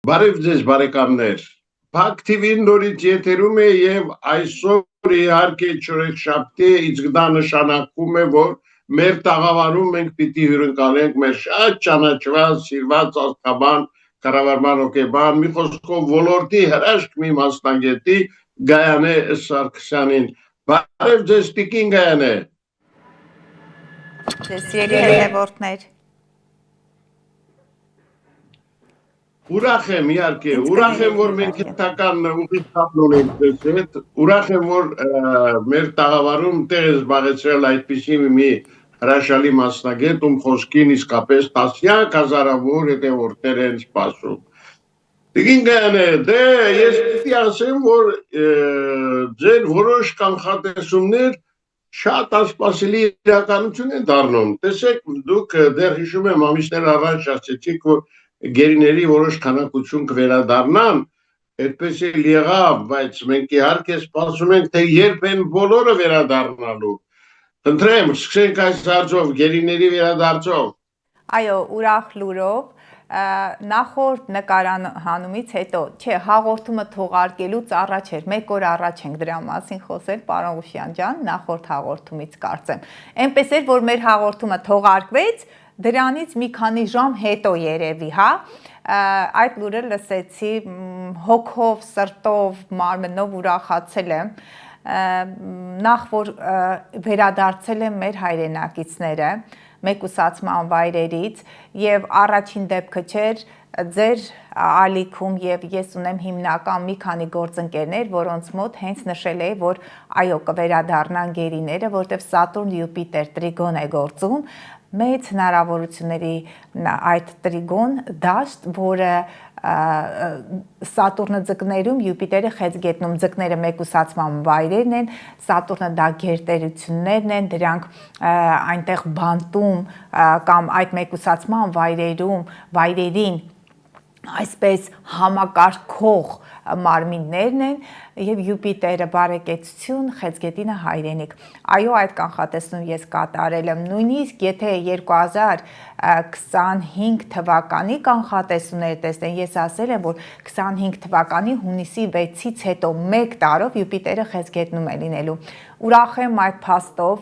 Բարև ձեզ բարեկամներ, Փակ TV-ն նորից եթերում է եւ այսօր իհարկե չորեքշաբթի է, իսկ դա նշանակում է, որ մեր տաղավարում մենք պիտի հյուրընկալենք մեր շատ ճանաչված, սիրված աստղաբան, կառավարման հոգեբան, մի խոսքով ոլորտի հրաշք մի մասնագետի Գայանե Սարգսյանին։ Բարև ձեզ տիկին Գայանե։ Ձեզ հետևորդներ։ Ուրախ եմ, իհարկե, ուրախ եմ, որ մենք հետական ուղիղ կապ ունենք ձեզ հետ, ուրախ եմ, որ մեր տաղավարում տեղ է զբաղեցրել այդպիսի մի հրաշալի մասնագետ, ում խոսքին իսկապես տասնյակ հազարավոր հետևորդներ են սպասում։ Տիկին Գայանե, դե ես պիտի ասեմ, որ ձեր որոշ կանխատեսումներ շատ անսպասելի իրականություն են դառնում։ Տեսեք, դուք դեռ հիշում եմ ամիսներ առաջ ասեցիք, որ գերիների որոշ քանակություն կվերադառնան, այդպես էլ եղավ, բայց մենք իհարկե սպասում ենք, թե երբ են բոլորը վերադառնալու։ Խնդրեմ, սկսենք այս հարցով, գերիների վերադարձով։ Այո, ուրախ լուրով, նախորդ նկարանհանումից հետո, չէ, հաղորդումը թողարկելուց առաջ էր, մեկ օր առաջ ենք դրա մասին խոսել, պարոն Ղուշյան ջան, նախորդ հաղորդումից կարծեմ։ Էնպես էր, որ մեր հաղորդումը թողարկվեց, դրանից մի քանի ժամ հետո երևի, հա, այդ լուրը լսեցի, հոգով, սրտով, մարմնով ուրախացել եմ, նախ որ վերադարձել են մեր հայրենակիցները, մեկուսացման վայրերից եւ առաջին դեպքը չէր ձեր ալիքում եւ ես ունեմ հիմնական մի քանի գործընկերներ, որոնց մոտ հենց նշել է, որ այո կվերադառնան գերիները, որտեվ Սատուրն Յուպիտեր տրիգոն է գործում, մեծ հնարավորությունների այդ տրիգոն դաշտ, որը Սատուրնը ձկներում, Յուպիտերը խեցգետնում, ձկները մեկուսացման վայրերն են, Սատուրնը դա գերտերություններն են, դրանք այնտեղ բանտում կամ այդ մեկուսացման վայրերին այսպես համակարգող մարմիններն են եւ Յուպիտերը բարեկեցություն, խեցգետինը հայրենիք։ Այո, այդ կանխատեսում ես կատարել եմ, նույնիսկ եթե 2025 թվականի կանխատեսումները տեսնեն, ես ասել եմ, որ 25 թվականի հունիսի 6-ից հետո 1 տարով Յուպիտերը խեցգետնում է լինելու։ Ուրախ եմ այդ փաստով,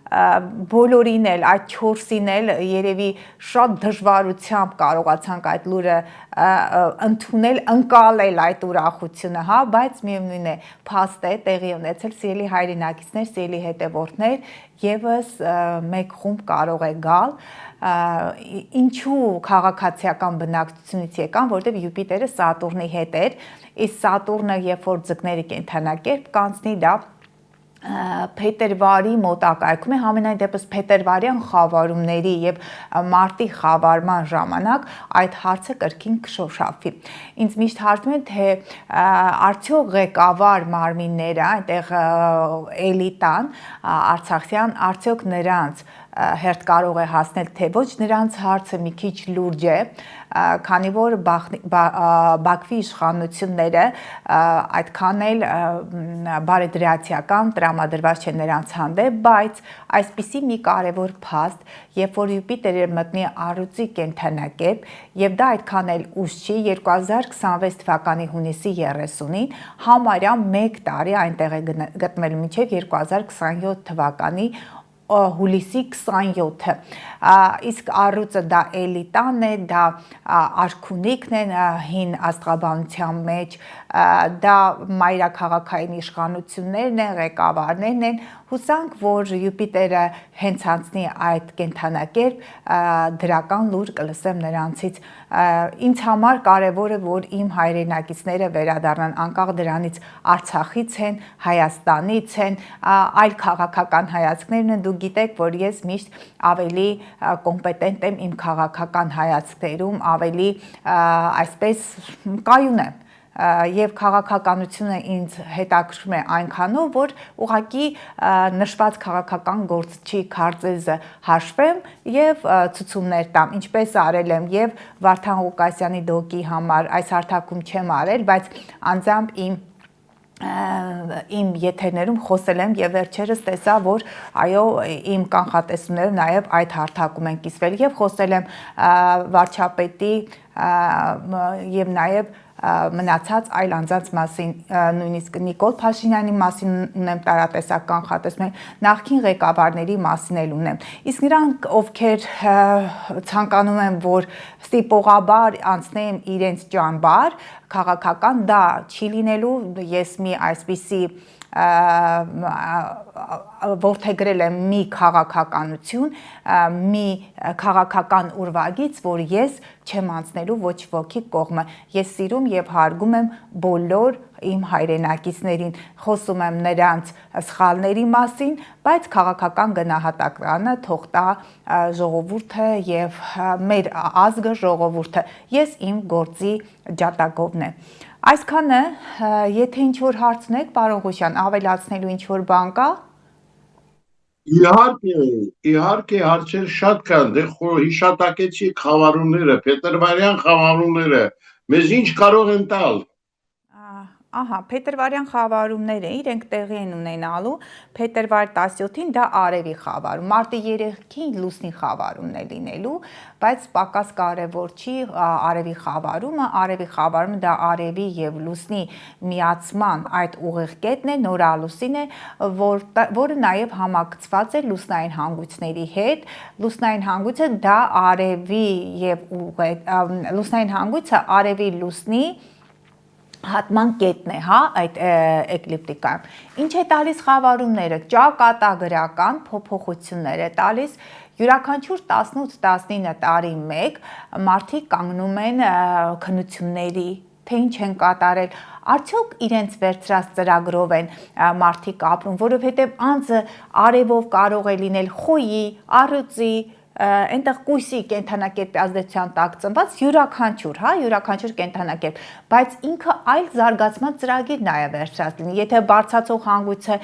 բոլորին էլ, այդ 4-ին էլ երևի շատ դժվարությամբ կարողացանք այդ լուրը ընդունել, ընկալել այդ ուրախությունը, հա, բայց միևնույն է, փաստ է տեղի ունեցել, սիրելի հայրենակիցներ, սիրելի հետևորդներ, եւս մեկ խումբ կարող է գալ, ինչու քաղաքացիական բնակչությունից եկան, որտեղ Յուպիտերը Սատուրնի հետ էր, իսկ Սատուրնը երբ որ ձկների կենդանակերպ կանցնի, դա փետրվարի մոտակայքում է, համենայն դեպս փետրվարյան խավարումների եւ մարտի խավարման ժամանակ այդ հարցը կրկին կշոշափվի։ Ինձ միշտ հարցում են, թե արդյոք ղեկավար մարմինները, այնտեղ էլիտան, արցախյան, արդյոք նրանց հերթ կարող է հասնել, թե ոչ, նրանց հարցը մի քիչ լուրջ է, քանի որ Բաքվի իշխանությունները այդքան էլ բարեդրացիական տրամադրված չեն նրանց հանդեպ, բայց այսպիսի մի կարևոր փաստ, երբ որ Յուպիտերը մտնի առյուծի կենդանակերպ, եւ դա այդքան էլ ուշ չի, 2026 թվականի հունիսի 30-ին համարյա 1 տարի այնտեղ է գտնվելու մինչև 2027 թվականի հուլիսի 27-ը, իսկ առյուծը դա էլիտան է, դա արքունիքն են հին աստղաբանության մեջ, դա մայրաքաղաքային իշխանություններն են, ղեկավարներն են, հուսանք, որ Յուպիտերը հենց անցնի այդ կենդանակերպ, դրական լուր կլսեմ նրանցից, ինձ համար կարևոր է, որ իմ հայրենակիցները վերադառնան, անկախ դրանից Արցախից են, Հայաստանից են, այլ քաղաքական հայացքներն են, դուք գիտեք, որ ես միշտ ավելի կոմպետենտ եմ իմ քաղաքական հայացքներում, ավելի այսպես կայուն եմ եւ քաղաքականությունը ինձ հետաքրքրում է այնքանով, որ ուղղակի նշված քաղաքական գործչի քարտեզը հաշվեմ եւ ցուցումներ տամ, ինչպես արել եմ եւ Վարդան Ղուկասյանի դոկի համար, այս հարթակում չեմ արել, բայց անձամբ իմ եթերներում խոսել եմ եւ վերջերս տեսա, որ այո, իմ կանխատեսումները նաեւ այդ հարթակում են կիսվել եւ խոսել եմ վարչապետի եւ նաեւ մնացած այլ անձանց մասին նույնիսկ Նիկոլ Փաշինյանի մասին ունեմ տարատեսակ կանխատեսում նախկին ղեկավարների մասին էլ ունեմ իսկ նրանք ովքեր ցանկանում են որ ստիպողաբար անցնեն իրենց ճամբար քաղաքական դա չի լինելու ես մի այսպիսի որդեգրել եմ մի քաղաքականություն, մի քաղաքական ուրվագիծ, որ ես չեմ անցնելու ոչ ոքի կողմը։ Ես սիրում եւ հարգում եմ բոլոր իմ հայրենակիցներին, խոսում եմ նրանց սխալների մասին, բայց քաղաքական գնահատականը թող տա ժողովուրդը եւ մեր ազգը ժողովուրդը։ Ես իմ գործի ջատագովն եմ։ Այսքանը, եթե ինչ-որ հարց ունեք, պարոն Ղուշյան, ավելացնելու ինչ-որ բան կա։ Իհարկե հարցեր շատ կան, դե հիշատակեցի խավարումները, Փետրվարյան խավարումները, մեզ ինչ կարող են տալ։ Ահա, փետրվարյան խավարումները իրենք տեղի են ունենալու, փետրվար 17-ին դա արևի խավարում, մարտի 3-ին լուսնի խավարումն է լինելու, բայց պակաս կարևոր չի արևի խավարումը դա արևի եւ լուսնի միացման այդ ուղիղ կետն է, նորալուսին է, որը նաեւ համակցված է լուսնային հանգույցների հետ, լուսնային հանգույցը դա արևի եւ լուսնային հանգույցը արևի լուսնի հատման կետն է, հա, այդ էկլիպտիկայում։ Ինչ է տալիս խավարումները, ճակատագրական փոփոխություններ է տալիս, յուրաքանչյուր 18-19 տարի մեկ մարդիկ կանգնում են քննությունների, թե ինչ են կատարել, արդյոք իրենց վերցրած ծրագրով են մարդիկ ապրում, որովհետև անձը արևով կարող է լինել խոյի, առյուծի, այնտեղ կույսի կենթանակերպի ազդեցության տակ ծնված յուրաքանչյուր կենթանակերպ, բայց ինքը այլ զարգացման ծրագիր նաև վերցրած լինի, եթե բարձրացող հանգույցը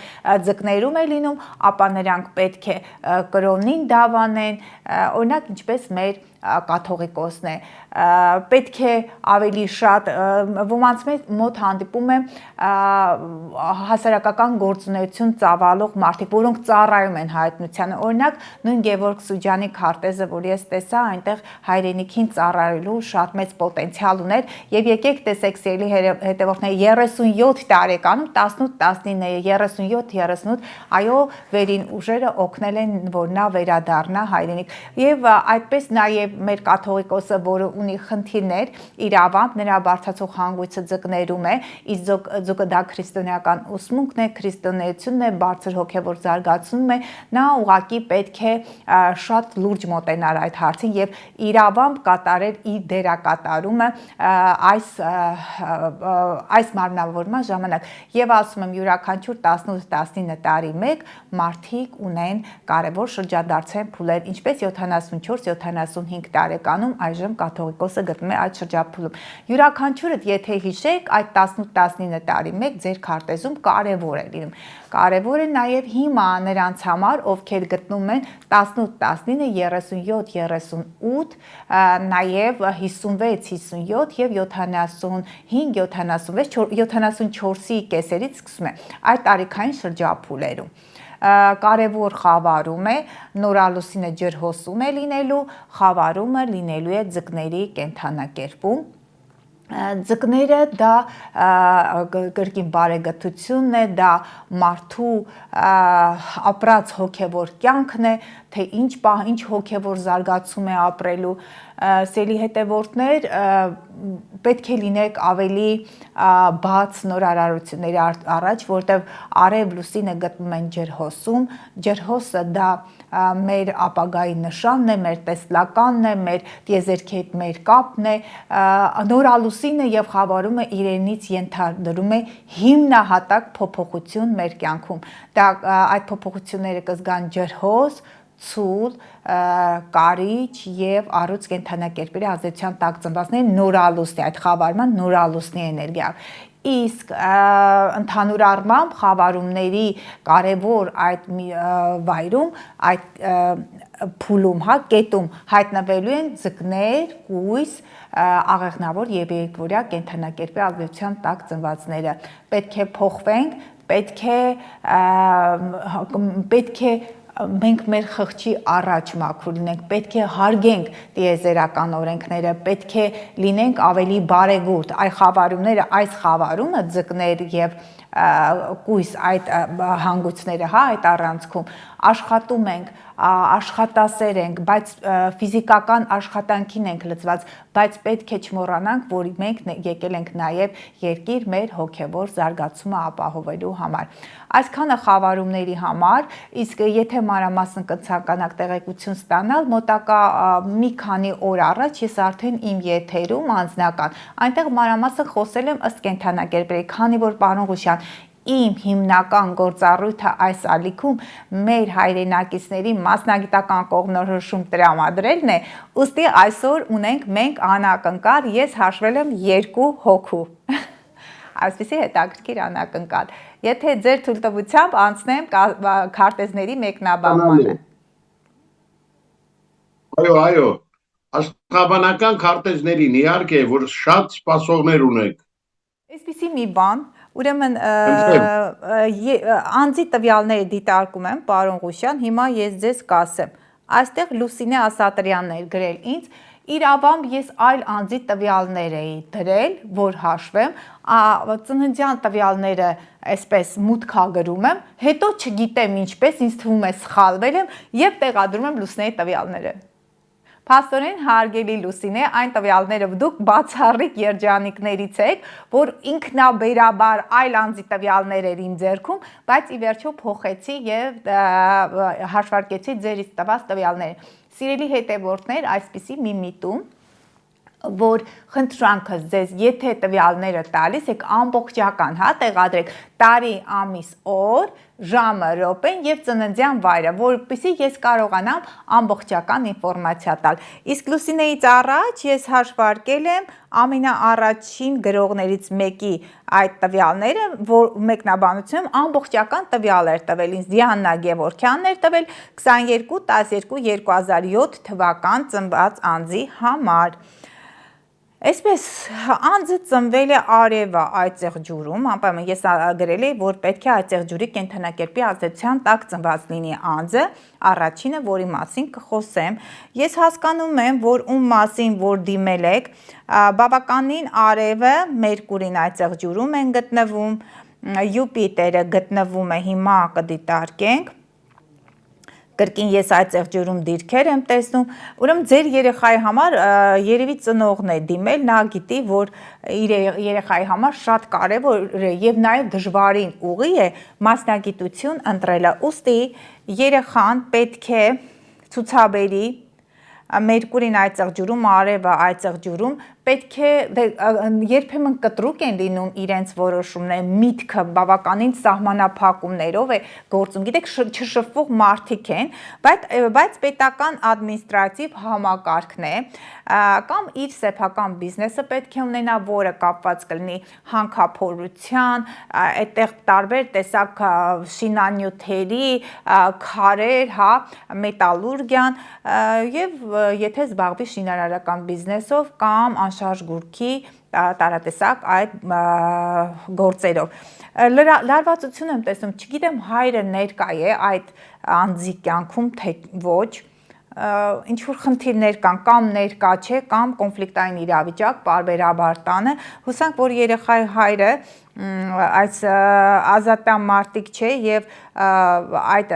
ձկներում է լինում, ապա նրանք պետք է կրոնին դավանեն, օրինակ ինչպես մեր կաթողիկոսն է, պետք է ավելի շատ ոմանց մոտ հանդիպում է հասարակական գործունեություն ծավալող մարդիկ, որոնք ծառայում են հայտնությանը, օրինակ նույն Գևորգ Սուջյանի քարտեզը, որ ես տեսա, այնտեղ հայրենիքին ծառայելու շատ մեծ պոտենցիալ ուներ եւ եկեք տեսեք սիրելի հետևորդներ 37 տարեկանում 18-19 37-38 այո վերին ուժերը օգնել են որ նա վերադառնա հայրենիք եւ այդպես նաեւ մեր կաթողիկոսը, որը ունի խնդիրներ, իրավամբ նրա բարձրացող հանգույցը ձկներում է, իսկ ձուկը դա քրիստոնեական ուսմունքն է, քրիստոնեությունն է, բարձր հոգևոր զարգացումն է, նա ուղղակի պետք է շատ լուրջ մոտենար այդ հարցին եւ իրավամբ կատարել իր դերակատարումը այս մարմնավորման ժամանակ։ Եվ ասում եմ յուրաքանչյուր 18-19 տարի մեկ մարդիկ ունեն կարևոր շրջադարձային փուլեր, ինչպես 74-75 տարեկանում այժմ կաթողիկոսը գտնում է այդ շրջափուլում։ Յուրաքանչյուրդ եթե հիշեք, այդ 18-19 տարի մեկ ձեր քարտեզում կարևոր է լինում։ Կարևոր է նաև հիմա նրանց համար, ովքեր գտնում են 18-19-37-38, նաև 56-57 եւ 75-76-74-ի կեսերից սկսում է այդ տարիքային շրջափուլերում։ Կարևոր խավարում է, նորալուսինը ջրհոսում է լինելու, խավարումը լինելու է ձկների կենթանակերպում։ Ձկները դա կրկին բարեգթությունն է, դա մարդու ապրած հոգևոր կյանքն է, թե ինչ հոգևոր զարգացում է ապրելու, սիրելի հետևորդներ, պետք է լինեք ավելի բաց նորարարությունների առաջ, որտեղ արև լուսինը գտնում են ջրհոսում, ջրհոսը դա մեր ապագայի նշանն է, մեր տեսլականն է, մեր տիեզերքի հետ մեր կապն է, նորալուսինը եւ խավարումը իրենից ենթադրում է հիմնահատակ փոփոխություն մեր կյանքում։ Դա այդ փոփոխությունները կզգան ջրհոս, ցուլ, կարիճ եւ առյուծ կենթանակերպերի ազդեցության տակ ծնվածների նորալուսնի, այդ խավարման նորալուսնի էներգիա։ Իսկ ընդհանուր առմամբ խավարումների կարևոր այդ վայրում, այդ փուլում, հա, կետում հայտնվելու են ձկներ, կույս, աղեղնավոր եւ երկվորյա կենթանակերպի ազդեցության տակ ծնվածները։ Պետք է փոխվենք, պետք է մենք մեր խղճի առաջ մաքուր լինենք, պետք է հարգենք տիեզերական օրենքները, պետք է լինենք ավելի բարեգուրդ, այ խավարումները, այս խավարումը ձկներ եւ կույս այդ հանգույցները, հա, այդ առանցքում աշխատում ենք, աշխատասեր ենք, բայց ֆիզիկական աշխատանքին ենք լծված, բայց պետք է չմոռանանք, որ մենք եկել ենք նաև երկիր մեր հոգևոր զարգացումը ապահովելու համար։ Այսքանը խավարումների համար, իսկ եթե մանրամասն կցանկանաք տեղեկություն ստանալ, մոտակա մի քանի օր առաջ ես արդեն իմ եթերում անձնական, այնտեղ մանրամասն խոսել եմ ըստ կենդանակերպերի, քանի որ պարոն Ղուշյան, իմ հիմնական գործառույթը այս ալիքում մեր հայրենակիցների մասնագիտական կողմնորոշում տրամադրելն է, ուստի այսօր ունենք մենք անակնկալ, ես հաշվել եմ 2 հոգու, այսպիսի հետաքրքիր անակնկալ, եթե ձեր թույլտվությամբ անցնեմ քարտեզների մեկնաբանմանը։ Այո, աշխատաբանական քարտեզներին իհարկե, որ շատ սպասողներ ունեք։ Այսպիսի մի բան, ուրեմն անձի տվյալները դիտարկում եմ, պարոն Ղուշյան, հիմա ես ձեզ կասեմ, այստեղ Լուսինե Ասատրյանն էր գրել ինձ, իրավամբ ես այլ անձի տվյալներ էի դրել, որ հաշվեմ, ծննդյան տվյալները այսպես մուտքագրում եմ, հետո չգիտեմ ինչպես, ինձ թվում է սխալվել եմ և տեղադրում եմ Լուսինեի տվյալները։ Փաստորեն հարգելի Լուսինե, այն տվյալները դուք բացառիկ երջանիկներից եք, որ ինքնաբերաբար այլ անձի տվյալներ էր իմ ձեռքում, բայց ի վերջո փոխեցի և հաշվարկեցի ձերից տված տվյալները։ Սիրելի հետևորդներ, այսպիսի մի միտում, որ խնդրանքս ձեզ, եթե տվյալները տալիս եք ամբողջական, հա, տեղադրեք տարի, ամիս, օր, ժամը, րոպեն եւ ծննդյան վայրը, որպեսզի ես կարողանամ ամբողջական ինֆորմացիա տալ։ Իսկ Լուսինեից առաջ ես հաշվարկել եմ ամենաառաջին գրողներից մեկի այդ տվյալները, որ մեկնաբանությունում ամբողջական տվյալ էր տվել ինձ, Դիանա Գևորգյանն էր տվել 22/12/2007 թվական ծնված անձի համար։ Այսպես անձը ծնվել է արևը այծեղ ջուրում, անպայման ես գրել էի, որ պետք է այծեղ ջուրի կենդանակերպի ազդեցության տակ ծնված լինի անձը, առաջինը, որի մասին կխոսեմ։ Ես հասկանում եմ, որ ում մասին որ դիմել եք, բավականին արևը Մերկուրին այծեղ ջուրում են գտնվում, Յուպիտերը գտնվում է, հիմա կդիտարկենք, կրկին ես այծեղ ջուրում դիրքեր եմ տեսնում, ուրեմն ձեր երեխայի համար երևի ծնողն է դիմել, նա գիտի, որ իր երեխայի համար շատ կարևոր եւ նաեւ դժվարին ուղի է մասնագիտություն ընտրելը, ուստի երեխան պետք է ցուցաբերի Մերկուրին այծեղ ջուրում, արևը այծեղ ջուրում, պետք է երբեմն կտրուկ են լինում իրենց որոշումները, միտքը բավականին սահմանափակումներով է գործում, գիտեք, չշփվող մարդիկ են, բայց պետական ադմինիստրատիվ համակարգն է, կամ իր սեփական բիզնեսը պետք է ունենա, որը կապված կլինի հանքափորության, այդտեղ տարբեր տեսակ շինանյութերի, քարեր, հա, մետալուրգիան, եւ եթե զբաղվի շինարարական բիզնեսով կամ անշարժ գուրքի տարատեսակ այդ գործերով։ Լարվածություն եմ տեսնում, չգիտեմ հայրը ներկա է այդ անձի կյանքում, թե ոչ, ինչ-որ խնդիրներ կան, կամ ներկա չէ, կամ կոնֆլիկտային իրավիճակ, պարբերաբար տանը, հուսանք, որ երեխայի հայրը այս ազատամարտիկ չէ եւ այդ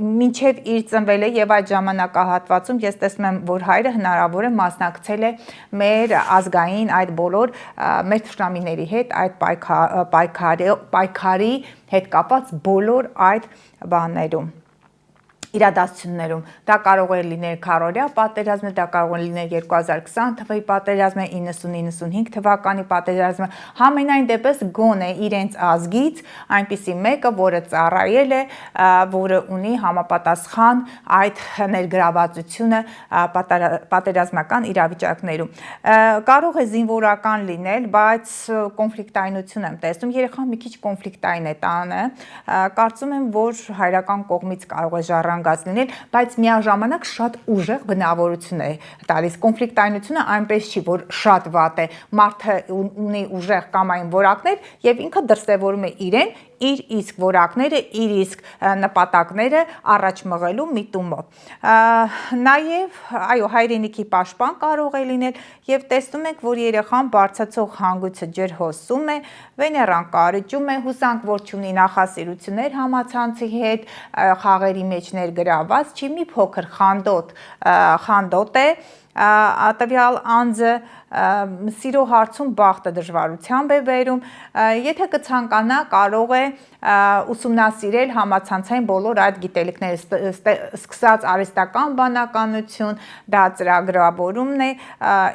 մինչեւ իր ծնվել է եւ այդ ժամանակահատվածում ես տեսնում եմ, որ հայրը հնարավոր է մասնակցել է մեր ազգային այդ բոլոր մեր թշնամիների հետ այդ պայքարի հետ կապված բոլոր այդ բաներում իրադարձություններում, դա կարող է լինել քարորյա պատերազմը, դա կարող է լինել 2020 թվականի պատերազմը, 90-95 թվականի պատերազմը, համենայն դեպս գոնե իրենց ազգից այնպիսի մեկը, որը ծառայել է, որը ունի համապատասխան այդ ներգրավվածությունը պատերազմական իրավիճակներում։ Կարող է զինվորական լինել, բայց կոնֆլիկտայնություն եմ տեսնում, երեխան մի քիչ կոնֆլիկտային է տանը, կարծում եմ, որ հայրական կողմից կարող է ժառանգ լինել, բայց միաժամանակ շատ ուժեղ բնավորություն է տալիս։ Կոնֆլիկտայնությունը այնպես չի, որ շատ վատ է, մարդը ունի ուժեղ կամային որակներ եւ ինքը դրսևորում է իրեն իր իսկ որակները, իր իսկ նպատակները առաջ մղելու միտումով։ Նաև, այո, հայրենիքի պաշտպան կարող է լինել եւ տեսնում եք, որ երեխան բարձրացող հանգույցը ջրհոսում է, վեներան կարճում է, հուսանք, որ չունի նախասիրություններ համացանցի հետ, խաղերի մեջ ներգրաված չի, մի փոքր խանդոտ է, տվյալ անձը սիրո հարցում բախտը դժվարությամբ է բերում, եթե կցանկանա կարող է ուսումնասիրել համացանցային բոլոր այդ գիտելիքները, սկսած արհեստական բանականություն, դա ծրագրավորումն է,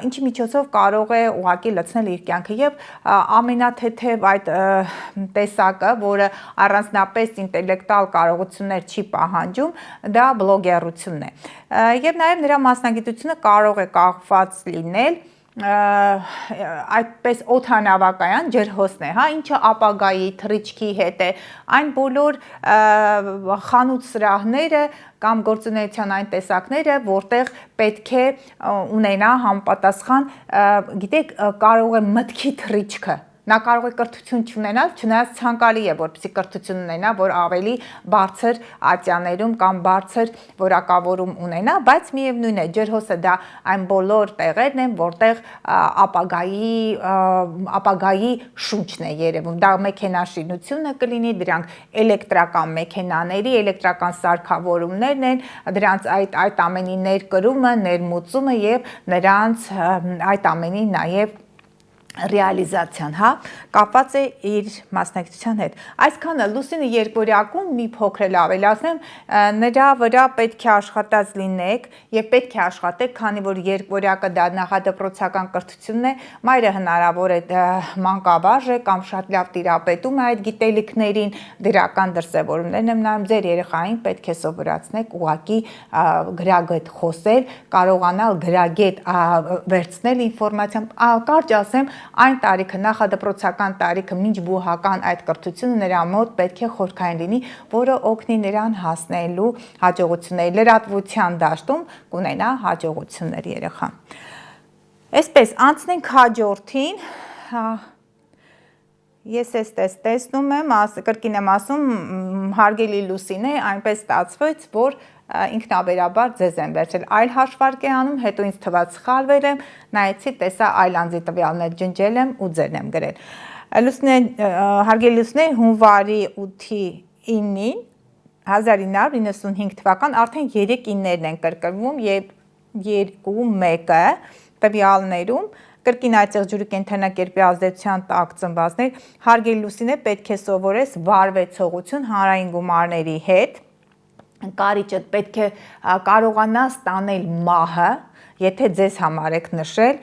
ինչի միջոցով կարող է ուղղակի լցնել իր կյանքը եւ ամենաթեթև այդ տեսակը, որը առանձնապես ինտելեկտուալ կարողություններ չի պահանջում, դա բլոգերությունն է։ Եվ նաև նրա մասնագիտությունը կարող է կախված լինել այդպես օդանավակայան ջրհոսն է, ինչը ապագայի թռիչքի հետ է, այն բոլոր խանութ սրահները կամ գործունեության այն տեսակները, որտեղ պետք է ունենա համապատասխան, գիտեք, կարող է մտքի թռիչքը, նա կարող է կրթություն չունենալ, չնայած ցանկալի է, որպեսզի կրթություն ունենա, որ ավելի բարձր ատյաներում կամ բարձր որակավորում ունենա, բայց միևնույն է, ջրհոսը դա այն բոլոր տեղերն են, որտեղ ապագայի շունչն է երևում, դա մեքենաշինությունը կլինի, դրանք էլեկտրական մեքենաների, էլեկտրական սարքավորումներն են, դրանց այդ ամենի ներկրումը, ներմուծումը եւ նրանց այդ ամենի նաեւ ռեալիզացիան, կապված է իր մասնագիտության հետ։ Այսքանը Լուսինը երկվորյակում մի փոքր ավելացնեմ, նրա վրա պետք է աշխատած լինեք եւ պետք է աշխատեք, քանի որ երկվորյակը դա նախադպրոցական կրթությունն է, մայրը հնարավոր է մանկավարժ է կամ շատ լավ տիրապետում է այդ գիտելիքներին, դրական դրսևորումներն եմ նայում, ձեր երեխային պետք է սովորացնեք ուղղակի գրագետ խոսել, կարողանալ գրագետ վերցնել ինֆորմացիան, կարճ ասեմ, այն տարիքը, նախադպրոցական տարիքը, մինչ բուհական այդ կրթությունը նրա մոտ պետք է խորքային լինի, որը օգնի նրան հասնելու հաջողությունների, լրատվության դաշտում կունենա հաջողություններ երեխան։ Այսպես, անցնենք հաջորդին, ես էստես տեսնում եմ, կրկին եմ ասում, հարգելի Լուսինե, այնպես ստացվեց, որ ինքնաբերաբար ձեզ եմ վերցրել, այլ հաշվարկ է անում, հետո ինձ թվաց սխալվել եմ, նայեցի, տեսա այլ անձի տվյալներ ջնջել եմ ու ձերն եմ գրել։ Հարգելի Լուսինե, հունվարի 8-ի 9-ին 1995 թվական արդեն 3 իններն են կրկնվում եւ 2-1-ը տվյալներում կրկին այծեղ ջուրի կենդանակերպի ազդեցության տակ ծնվածներ, հարգելի Լուսինե, պետք է սովորես վարվեցողություն հանրային գումարների հետ, կարիճը պետք է կարողանաս տանել մահը, եթե ձեզ համար եք նշել,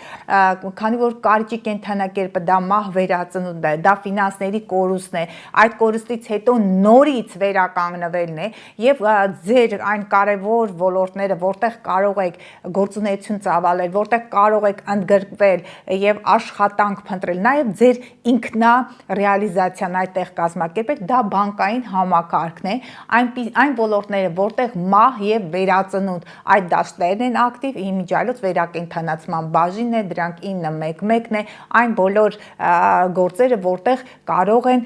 քանի որ կարիճի կենդանակերպը դա մահ վերածնունդն է, դա ֆինանսների կորուստն է, այդ կորուստից հետո նորից վերականգնվելն է եւ ձեր այն կարևոր ոլորտները, որտեղ կարող եք գործունեություն ծավալել, որտեղ կարող եք ընդգրկվել եւ աշխատանք փնտրել, նաեւ ձեր ինքնարեալիզացիան այդտեղ կազմակերպել, դա բանկային համակարգն է, այն ոլորտները, որտեղ մահ եւ վերածնունդ այդ դաշտերն են ակտիվ, իմիջիալոց վերակենդանացման բաժինն է, դրանք 911-ն է, այն բոլոր գործերը, որտեղ կարող են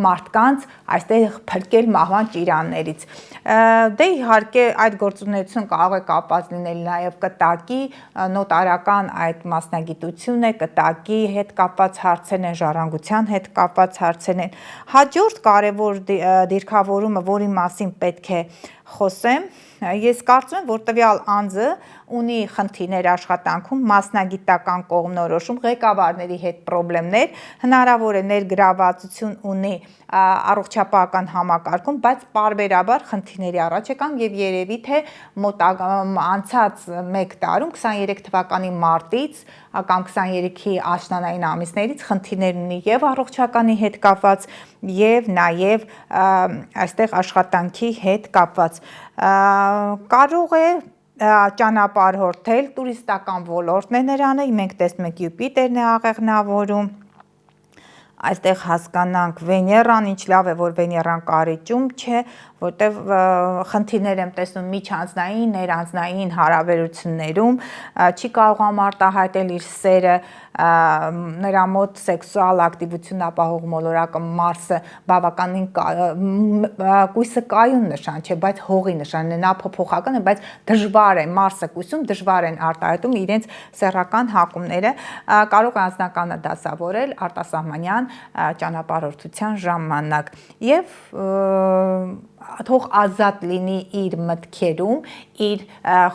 մարդկանց այստեղ փրկել մահվան ճիրաններից։ Դե իհարկե այդ գործունեությունը կարող է կապված լինել նաև կտակի, նոտարական այդ մասնագիտությունն է, կտակի հետ կապված հարցերն են, ժառանգության հետ կապված հարցերն են։ Հաջորդ կարևոր դիրքավորումը, որի մասին պետք է խոսեմ, ես կարծում եմ, որ տվյալ անձը ունի խնդիրներ աշխատանքում, մասնագիտական կողմնորոշում, ղեկավարների հետ պրոբլեմներ, հնարավոր է ներգրավվածություն ունի առողջապահական համակարգում, բայց պարբերաբար խնդիրների առաջ եկան եւ երևի թե անցած 1 տարում 23 թվականի մարտից կամ 23-ի աշնանային ամիսներից խնդիրներ ունի եւ առողջականի հետ կապված եւ նաեւ այստեղ աշխատանքի հետ կապված կարող է ճանապարհորդել, տուրիստական ոլորտն է նրանը, մենք տեսնում ենք Յուպիտերն է աղեղնավորում, այստեղ հասկանանք Վեներան, ինչ լավ է, որ Վեներան կարիճում չէ, որտեվ խնդիրներ եմ տեսնում միջանձնային, ներանձնային հարաբերություններում, չի կարողանում արտահայտել իր սերը, նրա մոտ սեքսուալ ակտիվություն ապահով մոլորակը Մարսը բավականին կույսը կայուն նշան չէ, բայց հողի նշան է, նա փոփոխական է, բայց դժվար է Մարսը կույսում դժվար են արտահայտում իրենց սեռական հակումները, կարող է անձնականը դասավորել արտասահմանյան ճանապարհորդության ժամանակ եւ թող ազատ լինի իր մտքերում, իր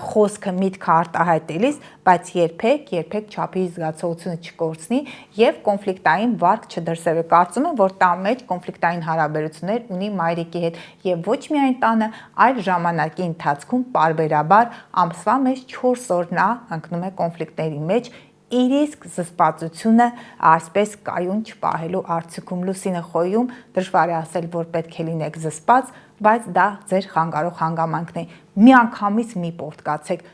խոսքը միտքը արտահայտելիս, բայց երբեք չափի զգացողությունը չկորցնի եւ կոնֆլիկտային վարք չդրսևորի։ Կարծում եմ, որ տան մեջ կոնֆլիկտային հարաբերություններ ունի մայրիկի հետ եւ ոչ միայն տանը, այլ ժամանակի ընթացքում պարբերաբար ամսվա մեջ 4 օր նա ընկնում է կոնֆլիկտների մեջ իր իսկ զսպվածությունը այսպես կայուն չպահելու արդյունքում Լուսինը խոյում դժվար է ասել, որ պետք է լինեք զսպած, բայց դա ձեր խանգարող հանգամանքն է։ Միանգամից մի պորտկացեք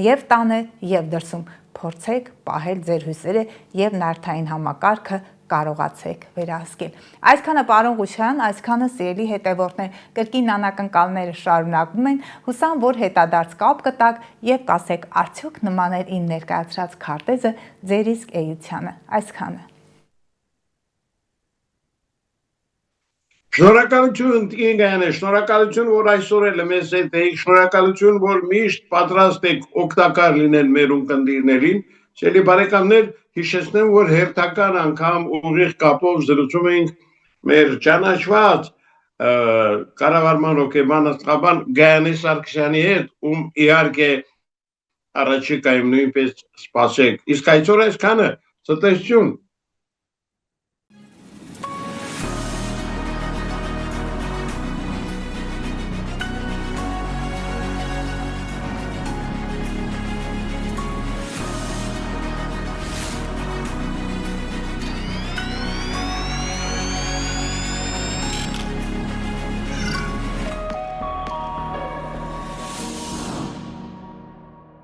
եւ տանը եւ դրսում, փորձեք պահել ձեր հույսերը եւ նյարդային համակարգը կարողացեք վերահսկել։ Այսքանը պարոն Ղուչյան, այսքանը սիրելի հետևորդներ, կրկին անակնկալները շարունակվում են, հուսամ, որ հետադարձ կապ կտակ եւ կասեք, արդյոք նման էր իմ ներկայացրած քարտեզը ձեր իսկ էությանը։ Այսքանը։ Շնորհակալություն Ինգայանը, շնորհակալություն, որ այսօր էլ մեզ հետ եք, շնորհակալություն, որ միշտ պատրաստ եք օգտակար լինել մեր ունկնդիրներին։ Սիրելի բարեկամներ, հիշեցնեմ, որ հերթական անգամ ուղիղ կապով զրուցում ենք մեր ճանաչված կառավարման հոգեբան աստղաբան Գայանե Սարգսյանի հետ, ում իհարկե առաջիկայում նույնպես սպասեք։ Իսկ այսօր այսքանը, ցտեսություն։